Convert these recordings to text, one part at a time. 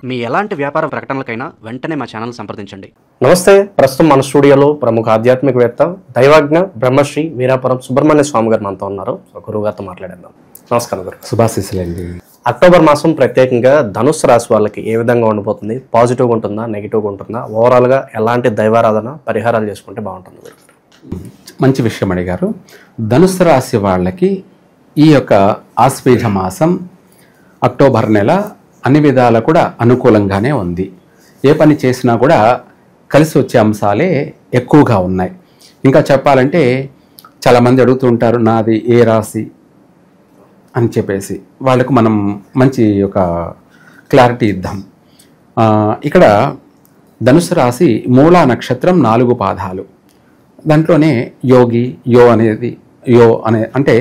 మీ ఎలాంటి వ్యాపార ప్రకటనలకైనా వెంటనే మా ఛానల్ సంప్రదించండి. నమస్తే. ప్రస్తుతం మన స్టూడియోలో ప్రముఖ ఆధ్యాత్మికవేత్త దైవజ్ఞ బ్రహ్మశ్రీ వీరాపురం సుబ్రహ్మణ్య స్వామి గారు మనతో ఉన్నారు. గురువు గారితో మాట్లాడేద్దాం. నమస్కారం గురు. శుభాశీస్సులండి. అక్టోబర్ మాసం ప్రత్యేకంగా ధనుస్సు రాశి వాళ్ళకి ఏ విధంగా ఉండబోతుంది? పాజిటివ్గా ఉంటుందా, నెగిటివ్గా ఉంటుందా? ఓవరాల్గా ఎలాంటి దైవారాధన పరిహారాలు చేసుకుంటే బాగుంటుంది గురు? మంచి విషయం అడిగారు. ధనుస్సు రాశి వాళ్ళకి ఈ యొక్క ఆశ్వేజ మాసం అక్టోబర్ నెల అన్ని విధాలా కూడా అనుకూలంగానే ఉంది. ఏ పని చేసినా కూడా కలిసి వచ్చే అంశాలే ఎక్కువగా ఉన్నాయి. ఇంకా చెప్పాలంటే చాలామంది అడుగుతూ ఉంటారు, నాది ఏ రాశి అని చెప్పేసి. వాళ్ళకు మనం మంచి ఒక క్లారిటీ ఇద్దాం. ఇక్కడ ధనుసు రాశి మూలా నక్షత్రం 4 పాదాలు. దాంట్లోనే యోగి యో అంటే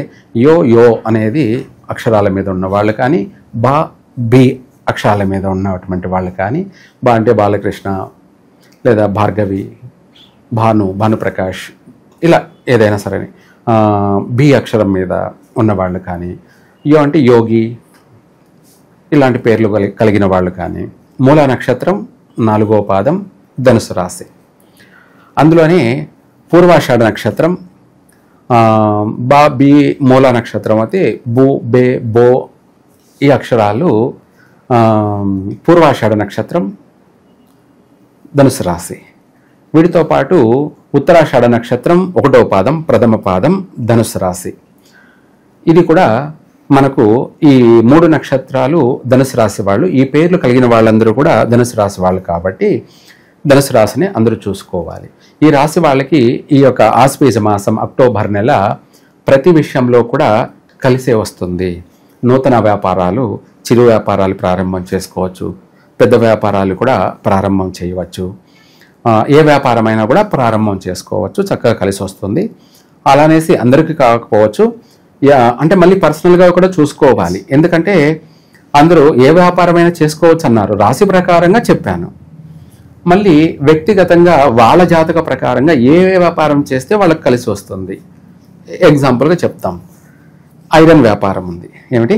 యో అనేది అక్షరాల మీద ఉన్న వాళ్ళు కానీ, బా బి అక్షరాల మీద ఉన్నటువంటి వాళ్ళు కానీ, బా అంటే బాలకృష్ణ లేదా భార్గవి, భానుప్రకాష్, ఇలా ఏదైనా సరే బి అక్షరం మీద ఉన్నవాళ్ళు కానీ, యో అంటే యోగి, ఇలాంటి పేర్లు కలిగిన వాళ్ళు కానీ. మూలా నక్షత్రం 4వ పాదం ధనుసు రాశి. అందులోనే పూర్వాషాఢ నక్షత్రం, బా బి మూలా నక్షత్రం అయితే బు బే బో ఈ అక్షరాలు పూర్వాషాఢ నక్షత్రం ధనుసు రాశి. వీటితో పాటు ఉత్తరాషాఢ నక్షత్రం 1వ పాదం ప్రథమ పాదం ధనుసు రాశి. ఇది కూడా మనకు ఈ 3 నక్షత్రాలు ధనుసు రాశి వాళ్ళు. ఈ పేర్లు కలిగిన వాళ్ళందరూ కూడా ధనుసు రాశి వాళ్ళు కాబట్టి ధనుసు రాశిని అందరూ చూసుకోవాలి. ఈ రాశి వాళ్ళకి ఈ యొక్క ఆశ్వేజ మాసం అక్టోబర్ నెల ప్రతి విషయంలో కూడా కలిసే వస్తుంది. నూతన వ్యాపారాలు, చిరు వ్యాపారాలు ప్రారంభం చేసుకోవచ్చు. పెద్ద వ్యాపారాలు కూడా ప్రారంభం చేయవచ్చు. ఏ వ్యాపారమైనా కూడా ప్రారంభం చేసుకోవచ్చు. చక్కగా కలిసి వస్తుంది. అలానేసి అందరికీ కాకపోవచ్చు, అంటే మళ్ళీ పర్సనల్గా కూడా చూసుకోవాలి. ఎందుకంటే అందరూ ఏ వ్యాపారమైనా చేసుకోవచ్చు అన్నారు, రాశి ప్రకారంగా చెప్పాను. మళ్ళీ వ్యక్తిగతంగా వాళ్ళ జాతక ప్రకారంగా ఏ వ్యాపారం చేస్తే వాళ్ళకి కలిసి వస్తుంది. ఎగ్జాంపుల్గా చెప్తాం. ఐరన్ వ్యాపారం ఉంది. ఏమిటి?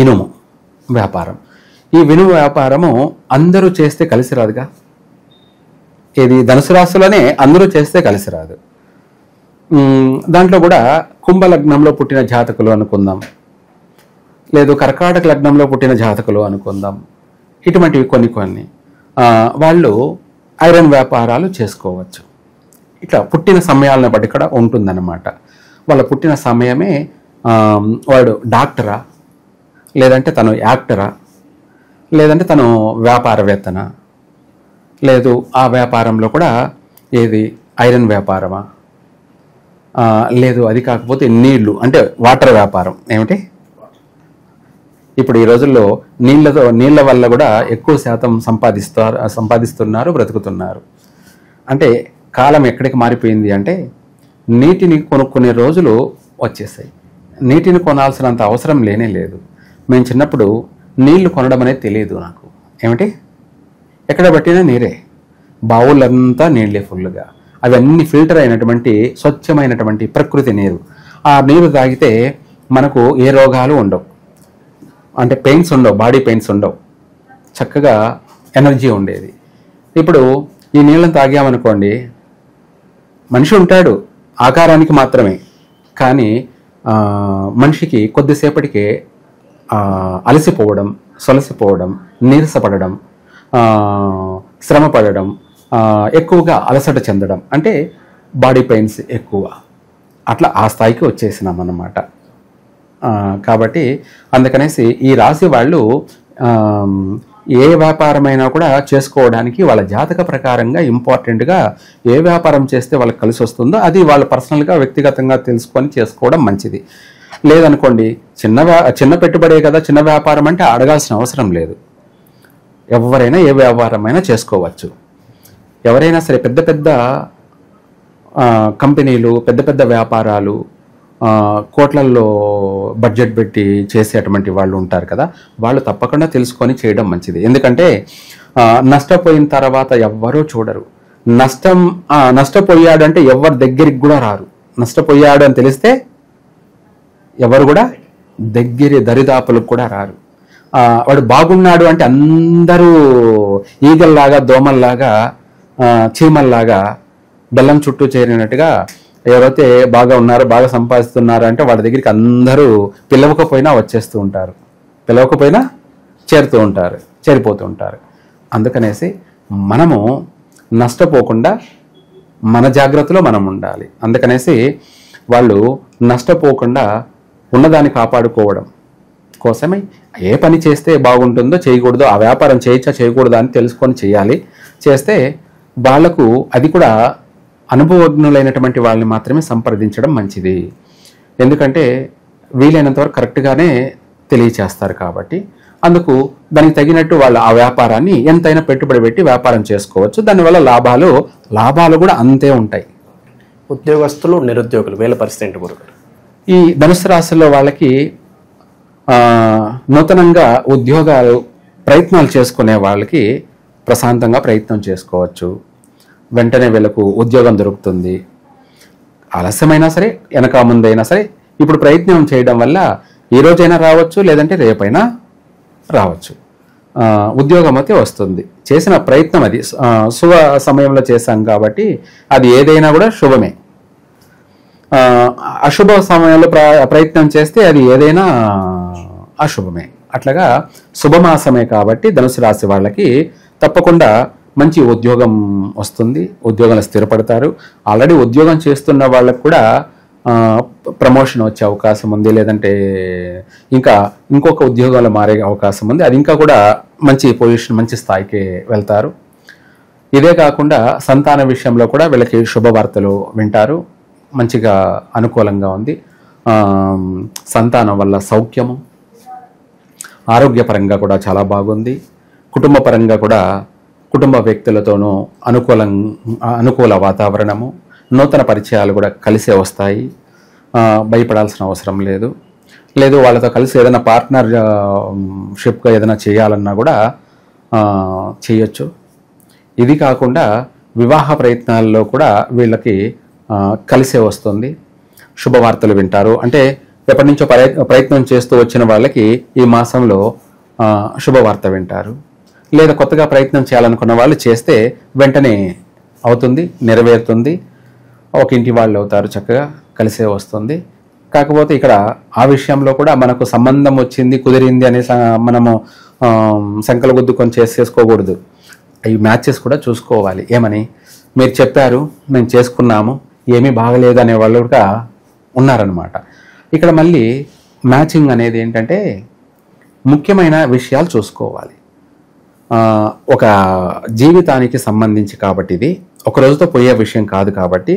ఇనుము వ్యాపారం. ఈ ఇనుము వ్యాపారము అందరూ చేస్తే కలిసి రాదుగా. ఇది ధనుసు రాశిలోనే అందరూ చేస్తే కలిసి రాదు. దాంట్లో కూడా కుంభలగ్నంలో పుట్టిన జాతకులు అనుకుందాం, లేదు కర్కాటక లగ్నంలో పుట్టిన జాతకులు అనుకుందాం. ఇటువంటివి కొన్ని వాళ్ళు ఐరన్ వ్యాపారాలు చేసుకోవచ్చు. ఇట్లా పుట్టిన సమయాలను బట్టి ఇక్కడ ఉంటుందన్నమాట. వాళ్ళ పుట్టిన సమయమే వాడు డాక్టరా, లేదంటే తను యాక్టరా, లేదంటే తను వ్యాపారవేత్తనా, లేదు ఆ వ్యాపారంలో కూడా ఏది ఐరన్ వ్యాపారమా, లేదు అది కాకపోతే నీళ్లు అంటే వాటర్ వ్యాపారం. ఏమిటి? ఇప్పుడు ఈ రోజుల్లో నీళ్ళ వల్ల కూడా ఎక్కువ శాతం సంపాదిస్తున్నారు, బ్రతుకుతున్నారు. అంటే కాలం ఎక్కడికి మారిపోయింది అంటే నీటిని కొనుక్కునే రోజులు వచ్చేసాయి. నీటిని కొనాల్సినంత అవసరం లేదు. మేము చిన్నప్పుడు నీళ్లు కొనడం అనేది తెలియదు నాకు. ఏమిటి? ఎక్కడ పట్టినా నీరే, బావులంతా నీళ్ళే ఫుల్గా. అవన్నీ ఫిల్టర్ అయినటువంటి స్వచ్ఛమైనటువంటి ప్రకృతి నీరు. ఆ నీరు తాగితే మనకు ఏ రోగాలు ఉండవు, అంటే పెయిన్స్ ఉండవు, బాడీ పెయిన్స్ ఉండవు, చక్కగా ఎనర్జీ ఉండేది. ఇప్పుడు ఈ నీళ్ళని తాగామనుకోండి, మనిషి ఉంటాడు ఆకారానికి మాత్రమే, కానీ మనిషికి కొద్దిసేపటికే అలసిపోవడం, సొలసిపోవడం, నీరసపడడం, శ్రమ పడడం, ఎక్కువగా అలసట చెందడం, అంటే బాడీ పెయిన్స్ ఎక్కువ. అట్లా ఆ స్థాయికి వచ్చేసినాం అన్నమాట. కాబట్టి అందుకనేసి ఈ రాశి వాళ్ళు ఏ వ్యాపారమైనా కూడా చేసుకోవడానికి వాళ్ళ జాతక ప్రకారంగా ఇంపార్టెంట్గా ఏ వ్యాపారం చేస్తే వాళ్ళకి కలిసి వస్తుందో అది వాళ్ళు పర్సనల్గా వ్యక్తిగతంగా తెలుసుకొని చేసుకోవడం మంచిది. లేదనుకోండి, చిన్న పెట్టుబడే కదా, చిన్న వ్యాపారం అంటే అడగాల్సిన అవసరం లేదు. ఎవరైనా ఏ వ్యాపారమైనా చేసుకోవచ్చు. ఎవరైనా సరే పెద్ద పెద్ద కంపెనీలు, పెద్ద పెద్ద వ్యాపారాలు, కోట్లల్లో బడ్జెట్ పెట్టి చేసేటువంటి వాళ్ళు ఉంటారు కదా, వాళ్ళు తప్పకుండా తెలుసుకొని చేయడం మంచిది. ఎందుకంటే నష్టపోయిన తర్వాత ఎవ్వరూ చూడరు. నష్టపోయాడంటే ఎవరి దగ్గరికి కూడా రారు. నష్టపోయాడు అని తెలిస్తే ఎవరు కూడా దరిదాపులకు కూడా రారు. వాడు బాగున్నాడు అంటే అందరూ ఈగల్లాగా దోమల్లాగా చీమల్లాగా బెల్లం చుట్టూ చేరినట్టుగా ఎవరైతే బాగా ఉన్నారో బాగా సంపాదిస్తున్నారు అంటే వాడి దగ్గరికి అందరూ పిలవకపోయినా వచ్చేస్తూ ఉంటారు, పిలవకపోయినా చేరిపోతూ ఉంటారు. అందుకనేసి మనము నష్టపోకుండా మన జాగ్రత్తలో మనం ఉండాలి. అందుకనేసి వాళ్ళు నష్టపోకుండా ఉన్నదాన్ని కాపాడుకోవడం కోసమే ఏ పని చేస్తే బాగుంటుందో చేయకూడదో, ఆ వ్యాపారం చేయొచ్చా చేయకూడదా అని తెలుసుకొని చేయాలి. చేస్తే వాళ్లకు అది కూడా అనుభవజ్ఞులైనటువంటి వాళ్ళని మాత్రమే సంప్రదించడం మంచిది. ఎందుకంటే వీలైనంతవరకు కరెక్ట్గానే తెలియచేస్తారు కాబట్టి అందుకు దానికి తగినట్టు వాళ్ళు ఆ వ్యాపారాన్ని ఎంతైనా పెట్టుబడి పెట్టి వ్యాపారం చేసుకోవచ్చు. దానివల్ల లాభాలు కూడా అంతే ఉంటాయి. ఉద్యోగస్తులు నిరుద్యోగులు వీళ్ళ పరిస్థితి ఏంటి గురుగారు? ఈ ధనుసు రాశిలో వాళ్ళకి నూతనంగా ఉద్యోగాలు ప్రయత్నాలు చేసుకునే వాళ్ళకి ప్రశాంతంగా ప్రయత్నం చేసుకోవచ్చు. వెంటనే వీళ్ళకు ఉద్యోగం దొరుకుతుంది. ఆలస్యమైనా సరే వెనక ముందైనా సరే ఇప్పుడు ప్రయత్నం చేయడం వల్ల ఈ రోజైనా రావచ్చు, లేదంటే రేపైనా రావచ్చు. ఉద్యోగం అయితే వస్తుంది. చేసిన ప్రయత్నం అది శుభ సమయంలో చేశాం కాబట్టి అది ఏదైనా కూడా శుభమే. అశుభ సమయంలో ప్రయత్నం చేస్తే అది ఏదైనా అశుభమే. అట్లాగా శుభమాసమే కాబట్టి ధనుసు రాశి వాళ్ళకి తప్పకుండా మంచి ఉద్యోగం వస్తుంది, ఉద్యోగంలో స్థిరపడతారు. ఆల్రెడీ ఉద్యోగం చేస్తున్న వాళ్ళకు కూడా ప్రమోషన్ వచ్చే అవకాశం ఉంది, లేదంటే ఇంకొక ఉద్యోగాలు మారే అవకాశం ఉంది. అది ఇంకా కూడా మంచి పొజిషన్, మంచి స్థాయికి వెళ్తారు. ఇదే కాకుండా సంతాన విషయంలో కూడా వీళ్ళకి శుభవార్తలు వింటారు. మంచిగా అనుకూలంగా ఉంది. సంతానం వల్ల సౌఖ్యము, ఆరోగ్యపరంగా కూడా చాలా బాగుంది. కుటుంబ పరంగా కూడా కుటుంబ వ్యక్తులతోనూ అనుకూల వాతావరణము, నూతన పరిచయాలు కూడా కలిసే వస్తాయి. భయపడాల్సిన అవసరం లేదు. వాళ్ళతో కలిసి ఏదైనా పార్ట్నర్షిప్గా ఏదైనా చేయాలన్నా కూడా చేయొచ్చు. ఇది కాకుండా వివాహ ప్రయత్నాల్లో కూడా వీళ్ళకి కలిసే వస్తుంది. శుభవార్తలు వింటారు. అంటే ఎప్పటి నుంచో ప్రయత్నం చేస్తూ వచ్చిన వాళ్ళకి ఈ మాసంలో శుభవార్త వింటారు. లేదా కొత్తగా ప్రయత్నం చేయాలనుకున్న వాళ్ళు చేస్తే వెంటనే అవుతుంది, నెరవేరుతుంది. ఒక ఇంటి వాళ్ళు అవుతారు, చక్కగా కలిసే వస్తుంది. కాకపోతే ఇక్కడ ఆ విషయంలో కూడా మనకు సంబంధం వచ్చింది, కుదిరింది అనే మనము సంకల గుద్దుకొని చేసుకోకూడదు. ఈ మ్యాచెస్ కూడా చూసుకోవాలి. ఏమని మీరు చెప్పారు, మేము చేసుకున్నాము, ఏమీ బాగలేదు అనే వాళ్ళు కూడా ఉన్నారనమాట. ఇక్కడ మళ్ళీ మ్యాచింగ్ అనేది ఏంటంటే ముఖ్యమైన విషయాలు చూసుకోవాలి. ఒక జీవితానికి సంబంధించి కాబట్టి ఇది ఒక రోజుతో పోయే విషయం కాదు కాబట్టి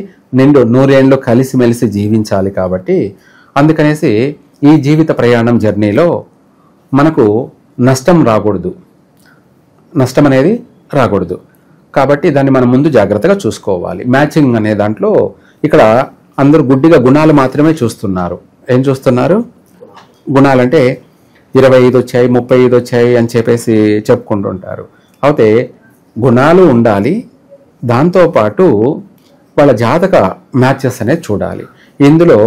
నూరేళ్ళు కలిసిమెలిసి జీవించాలి కాబట్టి అందుకనేసి ఈ జీవిత ప్రయాణం జర్నీలో మనకు నష్టం అనేది రాకూడదు కాబట్టి దాన్ని మనం ముందు జాగ్రత్తగా చూసుకోవాలి. మ్యాచింగ్ అనే దాంట్లో ఇక్కడ అందరూ గుడ్డిగా గుణాలు మాత్రమే చూస్తున్నారు. ఏం చూస్తున్నారు? గుణాలంటే 25 వచ్చాయి, 35 వచ్చాయి అని చెప్పేసి చెప్పుకుంటుంటారు. అయితే గుణాలు ఉండాలి, దాంతోపాటు వాళ్ళ జాతక మ్యాచెస్ అనేది చూడాలి. ఇందులో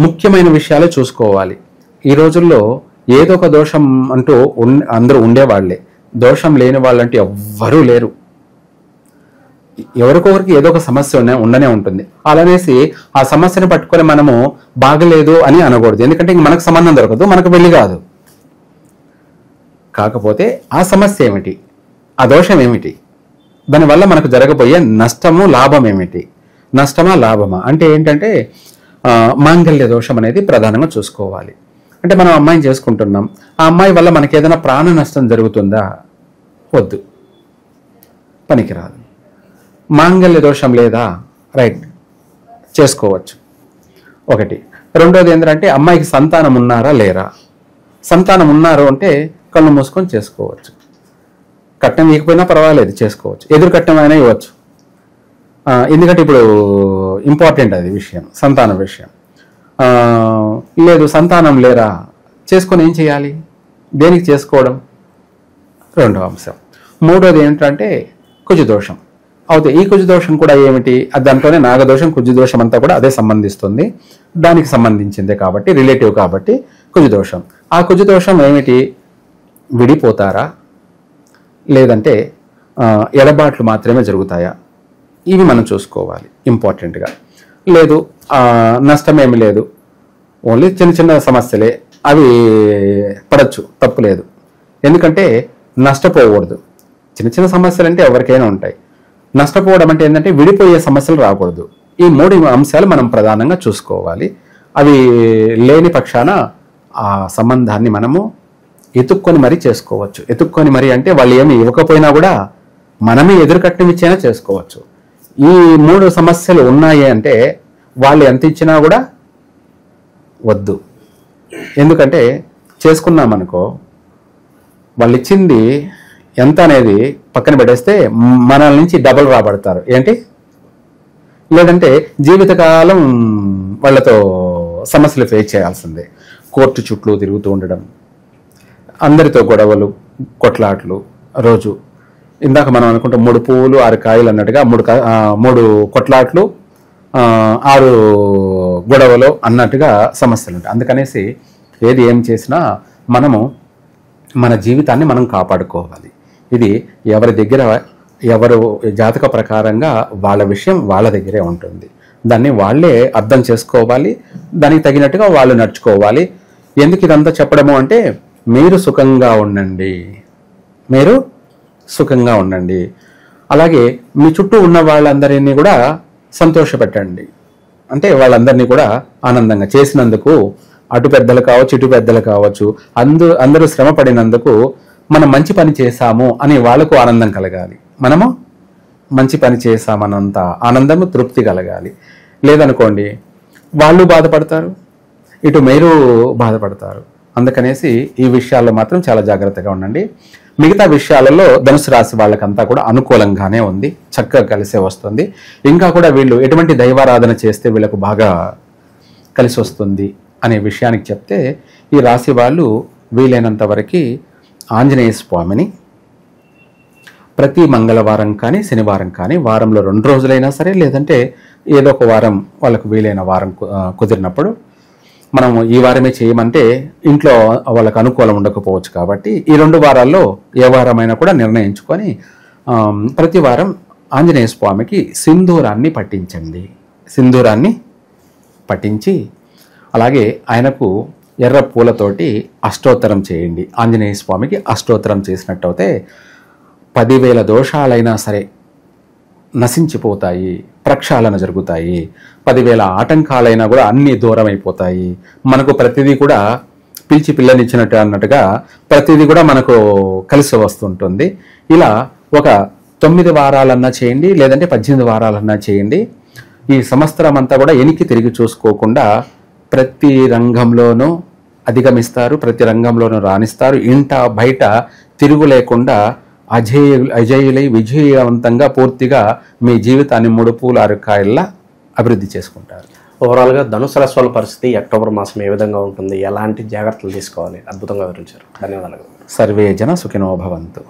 ముఖ్యమైన విషయాలు చూసుకోవాలి. ఈ రోజుల్లో ఏదో ఒక దోషం అంటూ అందరూ ఉండేవాళ్లే, దోషం లేని వాళ్ళంటూ ఎవ్వరూ లేరు. ఎవరికొకరికి ఏదో ఒక సమస్య ఉండనే ఉంటుంది. అలానేసి ఆ సమస్యను పట్టుకొని మనము బాగలేదు అని అనకూడదు. ఎందుకంటే ఇంక మనకు సంబంధం దొరకదు, మనకు వెళ్ళి కాదు. కాకపోతే ఆ సమస్య ఏమిటి, ఆ దోషం ఏమిటి, దానివల్ల మనకు జరగబోయే నష్టము లాభం ఏమిటి, నష్టమా లాభమా అంటే ఏంటంటే మాంగళ్య దోషం అనేది ప్రధానంగా చూసుకోవాలి. అంటే మనం అమ్మాయిని చేసుకుంటున్నాం, ఆ అమ్మాయి వల్ల మనకి ఏదైనా ప్రాణ నష్టం జరుగుతుందా? వద్దు, పనికిరాదు. మాంగళ్య దోషం లేదా? రైట్, చేసుకోవచ్చు. ఒకటి. రెండోది ఏంటంటే అమ్మాయికి సంతానం ఉన్నారా లేరా? సంతానం ఉన్నారు అంటే కళ్ళు మూసుకొని చేసుకోవచ్చు. కట్నం ఇవ్వకపోయినా పర్వాలేదు, చేసుకోవచ్చు. ఎదురు కట్నం అయినా ఇవ్వచ్చు. ఎందుకంటే ఇప్పుడు ఇంపార్టెంట్ అది విషయం, సంతానం విషయం. లేదు సంతానం లేరా, చేసుకొని ఏం చేయాలి? దేనికి చేసుకోవడం? రెండో అంశం. మూడోది ఏంటంటే కుజదోషం. అయితే ఈ కుజదోషం కూడా ఏమిటి? దాంట్లోనే నాగదోషం, కుజదోషం అంతా కూడా అదే సంబంధిస్తుంది, దానికి సంబంధించిందే కాబట్టి రిలేటివ్ కాబట్టి కుజదోషం. ఆ కుజదోషం ఏమిటి? విడిపోతారా, లేదంటే ఎడబాట్లు మాత్రమే జరుగుతాయా, ఇవి మనం చూసుకోవాలి ఇంపార్టెంట్గా. లేదు నష్టమేమి లేదు, ఓన్లీ చిన్న చిన్న సమస్యలే, అవి పడచ్చు, తప్పు లేదు. ఎందుకంటే నష్టపోకూడదు. చిన్న చిన్న సమస్యలు అంటే ఎవరికైనా ఉంటాయి. నష్టపోవడం అంటే ఏంటంటే విడిపోయే సమస్యలు రాకూడదు. ఈ 3 అంశాలు మనం ప్రధానంగా చూసుకోవాలి. అవి లేని పక్షాన ఆ సంబంధాన్ని మనము ఎతుక్కొని మరీ చేసుకోవచ్చు. ఎతుక్కొని మరీ అంటే వాళ్ళు ఏమి ఇవ్వకపోయినా కూడా మనమే ఎదురుకట్నం ఇచ్చైనా చేసుకోవచ్చు. ఈ 3 సమస్యలు ఉన్నాయి అంటే వాళ్ళు ఎంత ఇచ్చినా కూడా వద్దు. ఎందుకంటే చేసుకున్నామనుకో, వాళ్ళు ఇచ్చింది ఎంత అనేది పక్కన పెట్టేస్తే మన నుంచి డబల్ రాబడతారు. ఏంటి, లేదంటే జీవితకాలం వాళ్ళతో సమస్యలు ఫేస్ చేయాల్సిందే. కోర్టు చుట్టూ తిరుగుతూ ఉండడం, అందరితో గొడవలు, కొట్లాట్లు రోజు. ఇందాక మనం అనుకుంటే 3 పువ్వులు 6 కాయలు అన్నట్టుగా 3 కొట్లాట్లు 6 గొడవలు అన్నట్టుగా సమస్యలు ఉంటాయి. అందుకనేసి ఏది ఏం చేసినా మనము మన జీవితాన్ని మనం కాపాడుకోవాలి. ఇది ఎవరి దగ్గర, ఎవరు జాతక ప్రకారంగా వాళ్ళ విషయం వాళ్ళ దగ్గరే ఉంటుంది. దాన్ని వాళ్ళే అర్థం చేసుకోవాలి, దానికి తగినట్టుగా వాళ్ళు నడుచుకోవాలి. ఎందుకు ఇదంతా చెప్పడము అంటే, మీరు సుఖంగా ఉండండి, మీరు సుఖంగా ఉండండి. అలాగే మీ చుట్టూ ఉన్న వాళ్ళందరినీ కూడా సంతోషపెట్టండి. అంటే వాళ్ళందరినీ కూడా ఆనందంగా చేసినందుకు, అటు పెద్దలు కావచ్చు ఇటు పెద్దలు కావచ్చు, అందరూ శ్రమ పడినందుకు మనం మంచి పని చేశాము అని వాళ్ళకు ఆనందం కలగాలి. మనము మంచి పని చేశామన్నంత ఆనందము, తృప్తి కలగాలి. లేదనుకోండి వాళ్ళు బాధపడతారు, ఇటు మీరు బాధపడతారు. అందుకనేసి ఈ విషయాల్లో మాత్రం చాలా జాగ్రత్తగా ఉండండి. మిగతా విషయాలలో ధనుసు రాశి వాళ్ళకంతా కూడా అనుకూలంగానే ఉంది, చక్కగా కలిసే వస్తుంది. ఇంకా కూడా వీళ్ళు ఎటువంటి దైవారాధన చేస్తే వీళ్ళకు బాగా కలిసి వస్తుంది అనే విషయానికి చెప్తే, ఈ రాశి వాళ్ళు వీలైనంత వరకు ఆంజనేయ స్వామిని ప్రతి మంగళవారం కానీ శనివారం కానీ వారంలో 2 రోజులైనా సరే, లేదంటే ఏదో ఒక వారం వాళ్ళకు వీలైన వారం కుదిరినప్పుడు, మనము ఈ వారమే చేయమంటే ఇంట్లో వాళ్ళకు అనుకూలం ఉండకపోవచ్చు కాబట్టి ఈ 2 వారాల్లో ఏ వారమైనా కూడా నిర్ణయించుకొని ప్రతి వారం ఆంజనేయ స్వామికి సింధూరాన్ని పట్టించండి. సింధూరాన్ని పట్టించి అలాగే ఆయనకు ఎర్ర పూలతోటి అష్టోత్తరం చేయండి. ఆంజనేయ స్వామికి అష్టోత్తరం చేసినట్టయితే 10,000 దోషాలైనా సరే నశించిపోతాయి, ప్రక్షాళన జరుగుతాయి. 10,000 ఆటంకాలైనా కూడా అన్నీ దూరం అయిపోతాయి. మనకు ప్రతిదీ కూడా పిలిచి పిల్లనిచ్చినట్టు అన్నట్టుగా ప్రతిదీ కూడా మనకు కలిసి వస్తుంటుంది. ఇలా ఒక 9 వారాలన్నా చేయండి, లేదంటే 18 వారాలన్నా చేయండి. ఈ సంవత్సరం అంతా కూడా ఎనికి తిరిగి చూసుకోకుండా ప్రతి రంగంలోనూ అధిగమిస్తారు, ప్రతి రంగంలోనూ రాణిస్తారు. ఇంట బయట తిరుగు లేకుండా అజేయులై విజయవంతంగా పూర్తిగా మీ జీవితాన్ని 3 పూలు 6 కాయల్లా అభివృద్ధి చేసుకుంటారు. ఓవరాల్గా ధనుసు రాశి వాళ్ళ పరిస్థితి అక్టోబర్ మాసం ఏ విధంగా ఉంటుంది, ఎలాంటి జాగ్రత్తలు తీసుకోవాలి, అద్భుతంగా వివరించారు. ధన్యవాదాలు. సర్వే జన సుఖినో భవంతు.